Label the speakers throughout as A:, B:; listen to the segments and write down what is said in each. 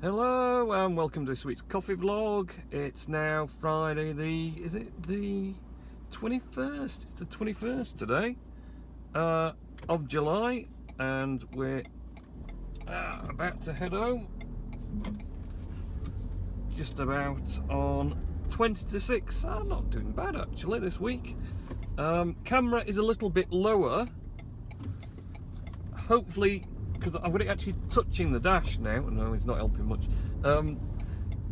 A: Hello and welcome to this week's coffee vlog. It's now Friday the 21st? It's the 21st today of July, and we're about to head home. Just about on 20 to 6. I'm not doing bad actually this week. Camera is a little bit lower. Hopefully, because I've got it actually touching the dash now. No, it's not helping much.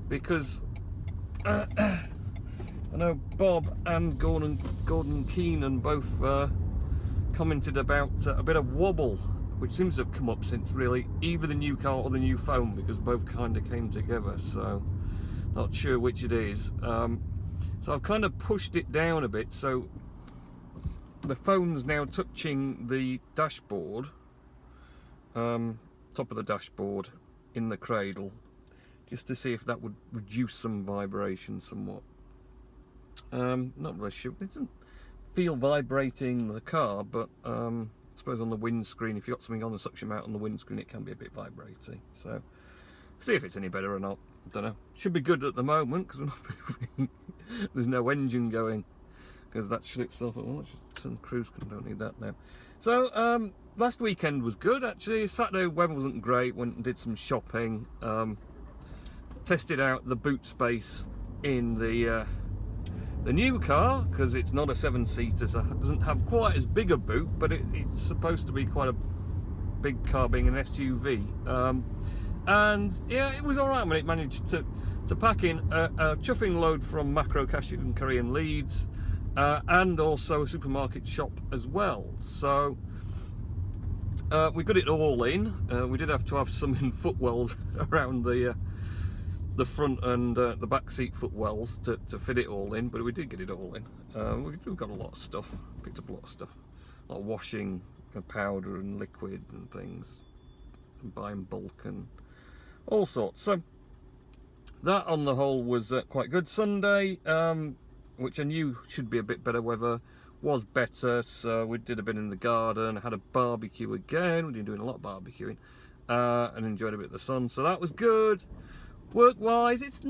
A: Because I know Bob and Gordon Keenan both commented about a bit of wobble, which seems to have come up since really either the new car or the new phone, because both kind of came together. So not sure which it is. So I've kind of pushed it down a bit, so the phone's now touching the dashboard. Top of the dashboard in the cradle, just to see if that would reduce some vibration somewhat. Not really sure. It doesn't feel vibrating in the car, but I suppose on the windscreen, if you've got something on the suction mount on the windscreen, it can be a bit vibrating. So see if it's any better or not. I don't know. Should be good at the moment because we're not moving. There's no engine going, because that shut itself up. Well, let's just turn the cruise control. Don't need that now. So last weekend was good actually. Saturday weather wasn't great. Went and did some shopping. Tested out the boot space in the new car, because it's not a 7-seater, so it doesn't have quite as big a boot, but it's supposed to be quite a big car, being an SUV. And yeah, it was all right when it managed to pack in a chuffing load from Macro Cashew and Korean Leeds. And also a supermarket shop as well. So we got it all in. We did have to have some in footwells around the front and the back seat footwells to fit it all in, but we did get it all in. We've got a lot of stuff, picked up a lot of stuff, like washing powder and liquid and things, and buying bulk and all sorts. So that on the whole was quite good. Sunday, which I knew should be a bit better weather, was better, so we did a bit in the garden, had a barbecue again. We've been doing a lot of barbecuing, and enjoyed a bit of the sun, so that was good. Work wise, it's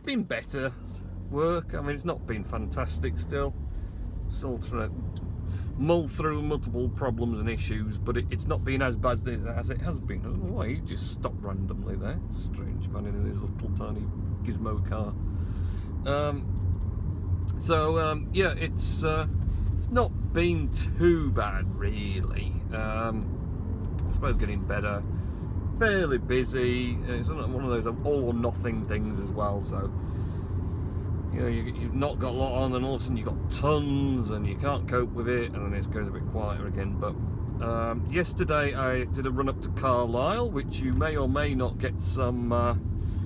A: been better work. I mean, it's not been fantastic still trying to mull through multiple problems and issues, but it's not been as bad as it has been. I don't know why he just stopped randomly there. Strange man in his little tiny gizmo car. Yeah, it's not been too bad really. I suppose getting better. Fairly busy. It's not one of those all or nothing things as well. So you know, you've not got a lot on, and all of a sudden you've got tons, and you can't cope with it, and then it goes a bit quieter again. But yesterday I did a run up to Carlisle, which you may or may not get some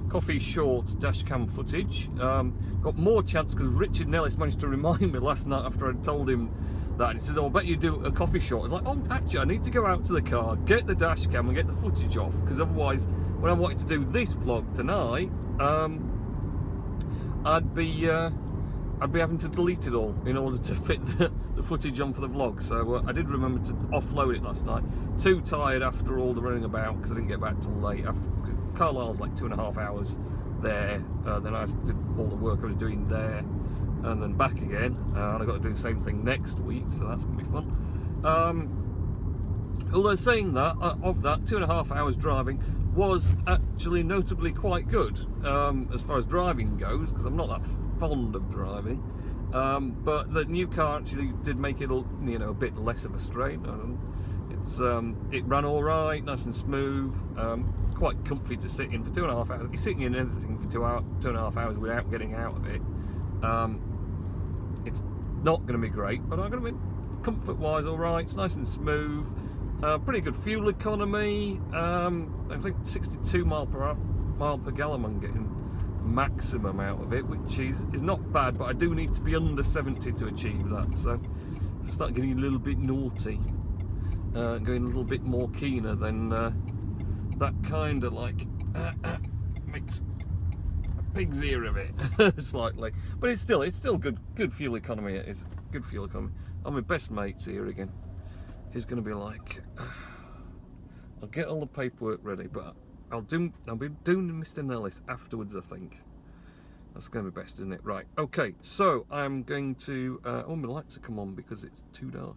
A: coffee short dash cam footage. Got more chance because Richard Nellis managed to remind me last night after I'd told him that. He says, "Oh, I bet you do a coffee short." I was like, "Oh, actually, I need to go out to the car, get the dash cam, and get the footage off, because otherwise, when I wanted to do this vlog tonight, I'd be having to delete it all in order to fit the footage on for the vlog." So I did remember to offload it last night. Too tired after all the running about, because I didn't get back till late. Carlisle's like 2.5 hours there. Then I did all the work I was doing there, and then back again. And I've got to do the same thing next week, so that's going to be fun. Although saying that, of that 2.5 hours driving was actually notably quite good as far as driving goes, because I'm not that fond of driving. But the new car actually did make it a bit less of a strain. It ran all right, nice and smooth, quite comfy to sit in for 2.5 hours. You're sitting in anything for 2.5 hours without getting out of it. It's not going to be great, but I'm going to be comfort-wise all right. It's nice and smooth. Pretty good fuel economy. I think 62 mile per gallon I'm getting maximum out of it, which is not bad, but I do need to be under 70 to achieve that. So I start getting a little bit naughty, going a little bit more keener, then that kind of like makes a pig's ear of it slightly. But it's still good fuel economy. It is good fuel economy. I'm my best mates here again. He's going to be like, I'll get all the paperwork ready, but I'll be doing Mr. Nellis afterwards, I think. That's going to be best, isn't it? Right, okay, so I'm going to... oh, my lights have come on because it's too dark.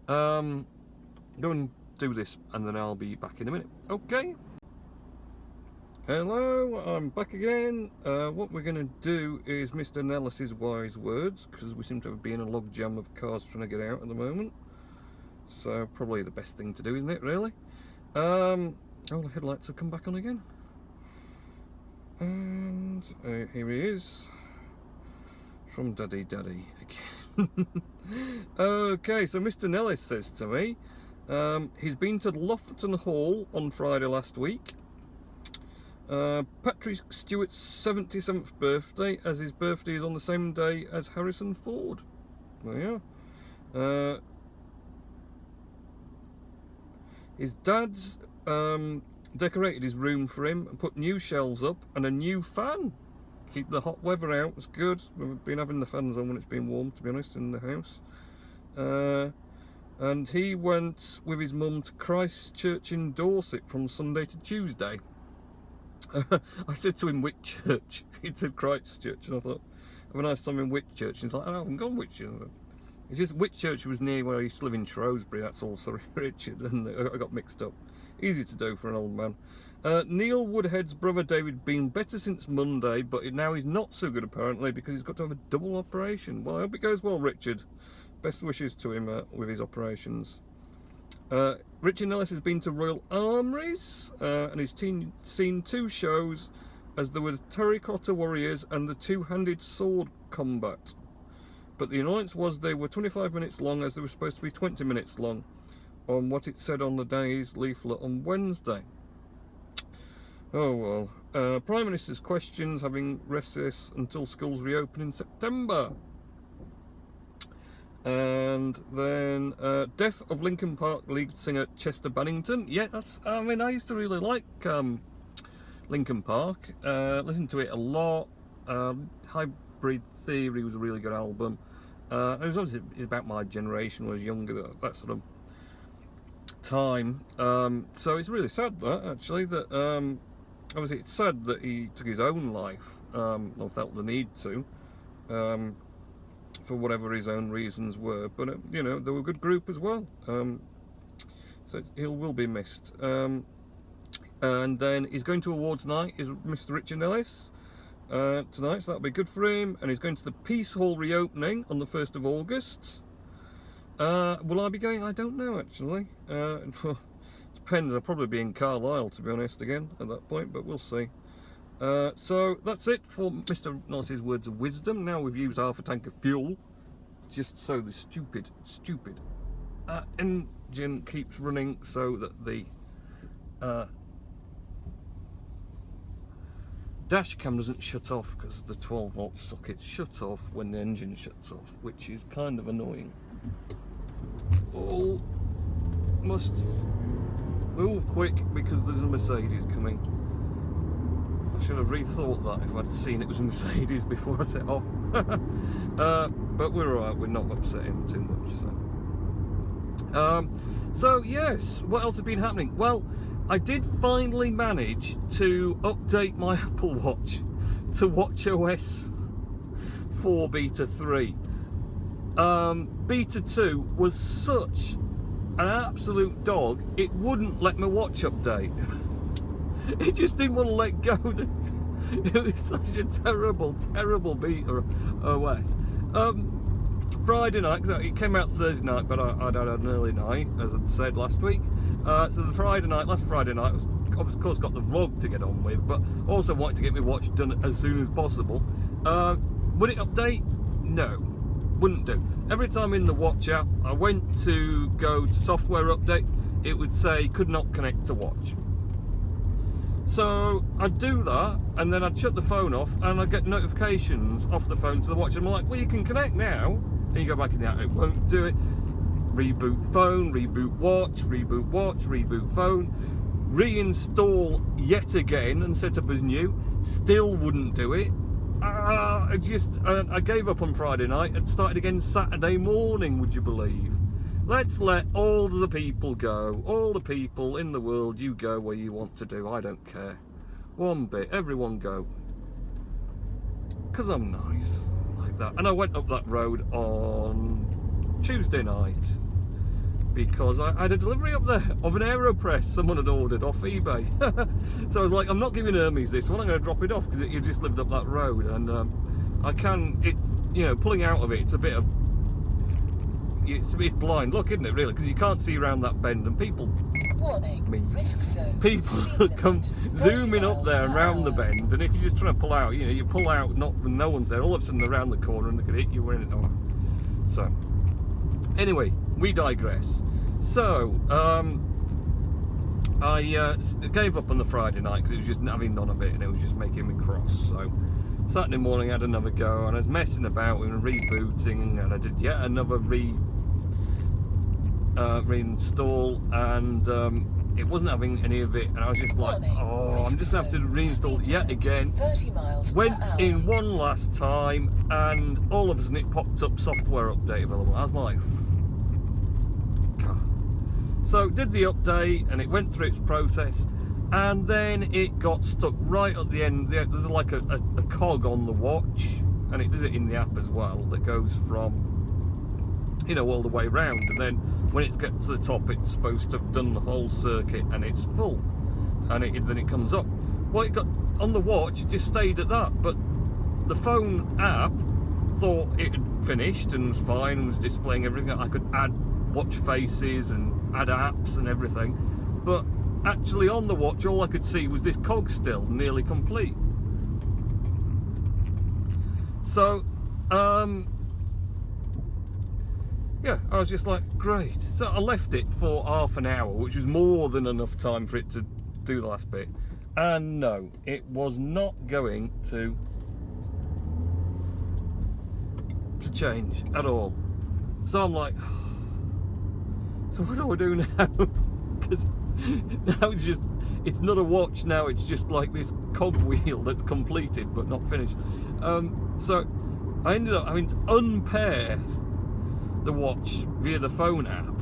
A: Go and do this, and then I'll be back in a minute. Okay. Hello, I'm back again. What we're going to do is Mr. Nellis's wise words, because we seem to be in a logjam of cars trying to get out at the moment. So, probably the best thing to do, isn't it, really? Oh, the headlights have come back on again. And here he is, from Daddy again. Okay, so Mr. Nellis says to me, he's been to Loughton Hall on Friday last week. Patrick Stewart's 77th birthday, as his birthday is on the same day as Harrison Ford. There you are. His dad's decorated his room for him and put new shelves up and a new fan. Keep the hot weather out, it's good. We've been having the fans on when it's been warm, to be honest, in the house. And he went with his mum to Christchurch in Dorset from Sunday to Tuesday. I said to him, which church? He said Christchurch, and I thought, have a nice time in Whitchurch. And he's like, I haven't gone Whitchurch. It's just Whitchurch was near where I used to live in Shrewsbury, that's all, sorry, Richard, and I got mixed up. Easy to do for an old man. Neil Woodhead's brother David been better since Monday, but now he's not so good apparently because he's got to have a double operation. Well, I hope it goes well, Richard. Best wishes to him with his operations. Richard Nellis has been to Royal Armouries and he's seen 2 shows, as there were the Terracotta Warriors and the two-handed sword combat. But the annoyance was they were 25 minutes long, as they were supposed to be 20 minutes long, on what it said on the day's leaflet on Wednesday. Oh well. Prime Minister's questions having recess until schools reopen in September. And then death of Linkin Park lead singer Chester Bennington. Yeah, that's. I mean, I used to really like Linkin Park. Listened to it a lot. Hybrid Theory was a really good album. It was obviously about my generation when I was younger, that sort of time. So it's really sad that actually that obviously it's sad that he took his own life, or felt the need to, for whatever his own reasons were. But you know, they were a good group as well. So he will be missed. And then he's going to awards night is Mr. Richard Nellis tonight, so that'll be good for him. And he's going to the Peace Hall reopening on the 1st of August. Will I be going? I don't know actually. Depends. I'll probably be in Carlisle, to be honest, again at that point, but we'll see. So that's it for Mr. Nellis's words of wisdom. Now we've used half a tank of fuel, just so the stupid engine keeps running, so that the dash cam doesn't shut off, because the 12-volt socket shuts off when the engine shuts off, which is kind of annoying. Oh, must move quick because there's a Mercedes coming. I should have rethought that if I'd seen it was a Mercedes before I set off. But we're alright, we're not upsetting too much. So yes, what else has been happening? Well, I did finally manage to update my Apple Watch to watchOS 4 Beta 3. Beta 2 was such an absolute dog, it wouldn't let my watch update. It just didn't want to let go. It was such a terrible beta OS. Friday night, because it came out Thursday night, but I'd had an early night, as I'd said last week. So the last Friday night, was, of course, got the vlog to get on with, but also wanted to get my watch done as soon as possible. Would it update? No, wouldn't do. Every time in the watch app, I went to go to software update, it would say could not connect to watch. So I'd do that, and then I'd shut the phone off, and I'd get notifications off the phone to the watch, and I'm like, well, you can connect now. And you go back in the app, it won't do it. Reboot phone, reboot watch, reboot phone, reinstall yet again and set up as new, still wouldn't do it. I gave up on Friday night and started again Saturday morning, would you believe? Let's let all the people go. All the people in the world, you go where you want to do. I don't care. One bit. Everyone go. Because I'm nice. Like that. And I went up that road on Tuesday night. Because I had a delivery up there of an AeroPress someone had ordered off eBay. So I was like, I'm not giving Hermes this one. I'm going to drop it off because it just lived up that road. And I can, you know, pulling out of it, it's a bit of... It's blind look, isn't it, really? Because you can't see around that bend, and people, people come zooming up there around the bend, and if you're just trying to pull out, you know, you pull out, not when no one's there, all of a sudden around the corner, and they could hit you in it. Oh. So, anyway, we digress. So, I gave up on the Friday night because it was just having none of it, and it was just making me cross. So, Saturday morning I had another go, and I was messing about and rebooting, and I did yet another reinstall, and it wasn't having any of it, and I was just like, oh, I'm just going to have to reinstall it yet again. Went in one last time, and all of a sudden it popped up software update available. I was like, God. So did the update, and it went through its process, and then it got stuck right at the end. There's like a cog on the watch, and it does it in the app as well, that goes from, you know, all the way round, and then when it's get to the top, it's supposed to have done the whole circuit, and it's full, and then it comes up. Well, it got on the watch, it just stayed at that, but the phone app thought it had finished and was fine and was displaying everything. I could add watch faces and add apps and everything, but actually on the watch all I could see was this cog still nearly complete. So yeah, I was just like, great. So I left it for half an hour, which was more than enough time for it to do the last bit, and no, it was not going to change at all. So I'm like, so what do I do now? Because now it's not a watch now, it's just like this cogwheel that's completed but not finished. So I ended up having to unpair the watch via the phone app,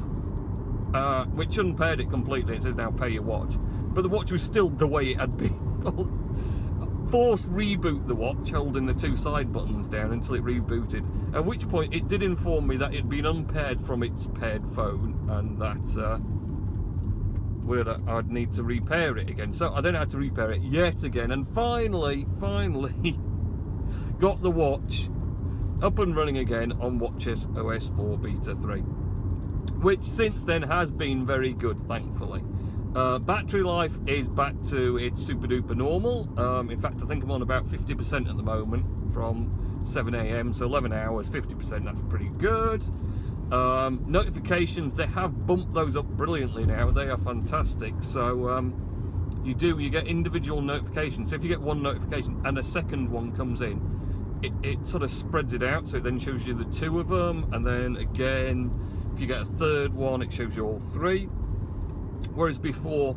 A: which unpaired it completely. It says now pay your watch, but the watch was still the way it had been. Force reboot the watch, holding the two side buttons down until it rebooted, at which point it did inform me that it had been unpaired from its paired phone, and that I'd need to repair it again. So I then had to repair it yet again, and finally got the watch up and running again on WatchOS 4 Beta 3, which since then has been very good, thankfully. Battery life is back to its super duper normal. In fact, I think I'm on about 50% at the moment from 7 AM, so 11 hours, 50%, that's pretty good. Notifications, they have bumped those up brilliantly now. They are fantastic. So you get individual notifications. So if you get one notification and a second one comes in, it sort of spreads it out, so it then shows you the two of them, and then again if you get a third one it shows you all three, whereas before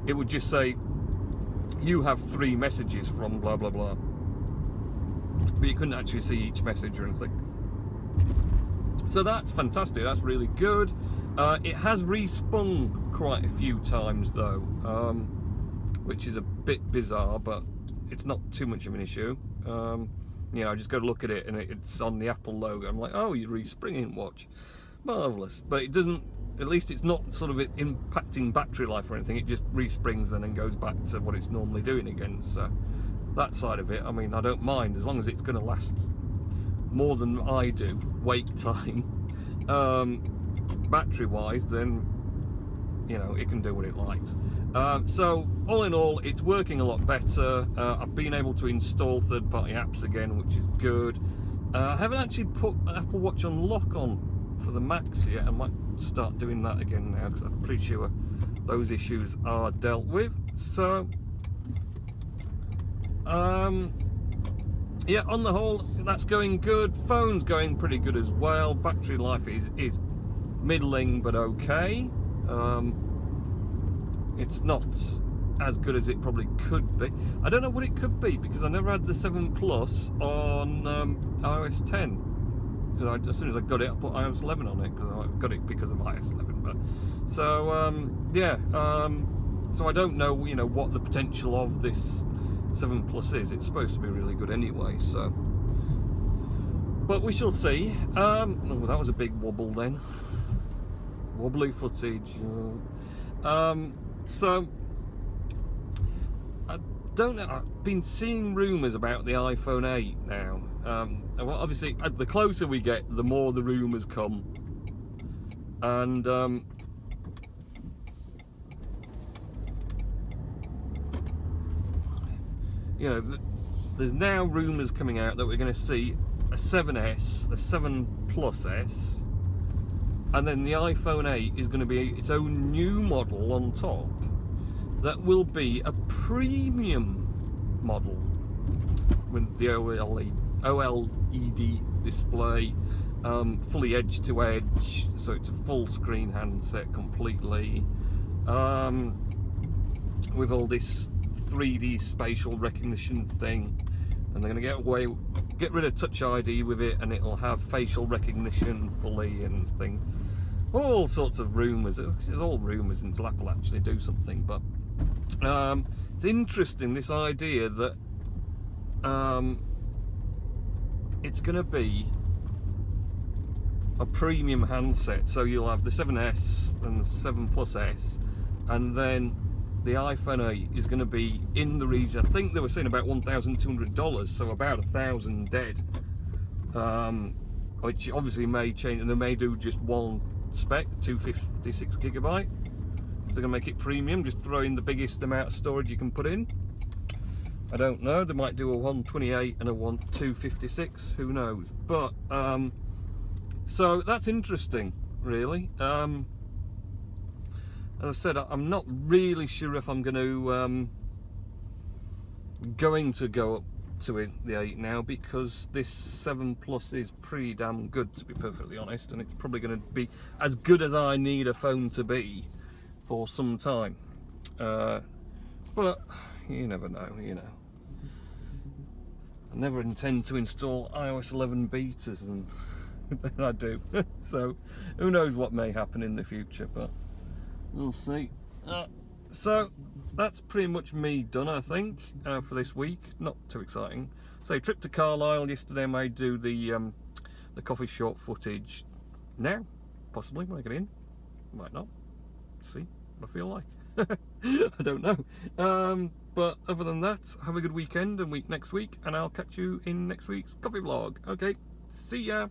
A: it would just say you have 3 messages from blah blah blah, but you couldn't actually see each message or anything. So that's fantastic, that's really good. It has respun quite a few times though, which is a bit bizarre, but it's not too much of an issue. You know, I just go to look at it and it's on the Apple logo. I'm like, oh, you're respringing watch. Marvellous. But it doesn't, at least it's not sort of impacting battery life or anything. It just resprings and then goes back to what it's normally doing again. So that side of it, I mean, I don't mind as long as it's going to last more than I do, wake time, battery wise, then, you know, it can do what it likes. So all in all, it's working a lot better. I've been able to install third-party apps again, which is good. I haven't actually put Apple Watch on lock on for the Macs yet. I might start doing that again now because I'm pretty sure those issues are dealt with. So yeah, on the whole, that's going good. Phone's going pretty good as well. Battery life is middling but okay. It's not as good as it probably could be. I don't know what it could be because I never had the 7 Plus on iOS 10. because as soon as I got it, I put iOS 11 on it, because I got it because of iOS 11. But so yeah, so I don't know, you know, what the potential of this 7 Plus is. It's supposed to be really good anyway, so, but we shall see. Oh, that was a big wobble then. Wobbly footage. So I don't know. I've been seeing rumours about the iPhone 8 now. Well, obviously, the closer we get, the more the rumours come, and you know, there's now rumours coming out that we're going to see a 7S, a 7 Plus S, and then the iPhone 8 is going to be its own new model on top that will be a premium model with the OLED display, fully edge to edge, so it's a full screen handset completely, with all this 3D spatial recognition thing, and they're going to get rid of Touch ID with it, and it'll have facial recognition fully and thing. All sorts of rumours. It's all rumours until Apple actually do something. But it's interesting, this idea that it's going to be a premium handset. So you'll have the 7S and the 7 Plus S, and then the iPhone 8 is going to be in the region, I think they were saying about $1,200, so about 1,000 dead, which obviously may change, and they may do just one spec, 256 gigabyte. If they're going to make it premium, just throw in the biggest amount of storage you can put in. I don't know, they might do a 128 and a 256, who knows. But so that's interesting, really. As I said, I'm not really sure if I'm going to go up to the 8 now, because this 7 Plus is pretty damn good, to be perfectly honest, and it's probably going to be as good as I need a phone to be for some time. But you never know, you know. I never intend to install iOS 11 betas, and then I do. So who knows what may happen in the future, but we'll see. So that's pretty much me done, I think, for this week. Not too exciting. So trip to Carlisle yesterday. I may do the coffee shop footage now, possibly when I get in. Might not. See what I feel like. I don't know. But other than that, have a good weekend and next week, and I'll catch you in next week's coffee vlog. Okay, see ya.